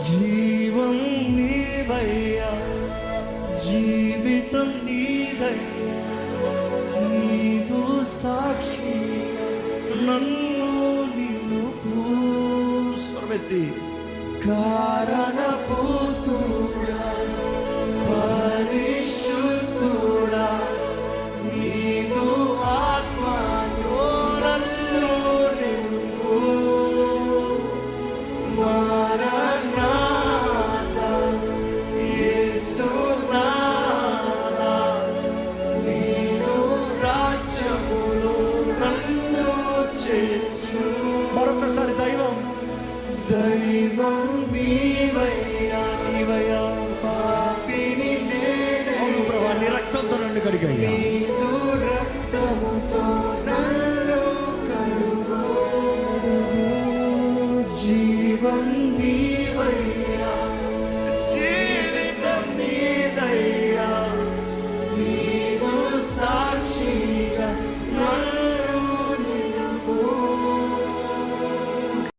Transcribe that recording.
జీవం నీవయ్యా, జీవితం నీదయ్యా, నీదు సాక్షి నన్ను నిలుపు. స్వరమెత్తి కారణభూతుడా, పరిశుద్ధుడా, నీదు ఆత్మతో నన్ను నింపు. మారనాథ యేసునాథ, నీదు రాజ్యములో నన్ను చేర్చు. మరొకసారి దైవం నీవయ్యా, నీవయ్యా, పాపిని నేనే. అవును ప్రభా, నీ రక్తంతో నన్ను కడిగయ్యా, నీదు రక్తముతో నన్ను కడుగు. జీవం నీ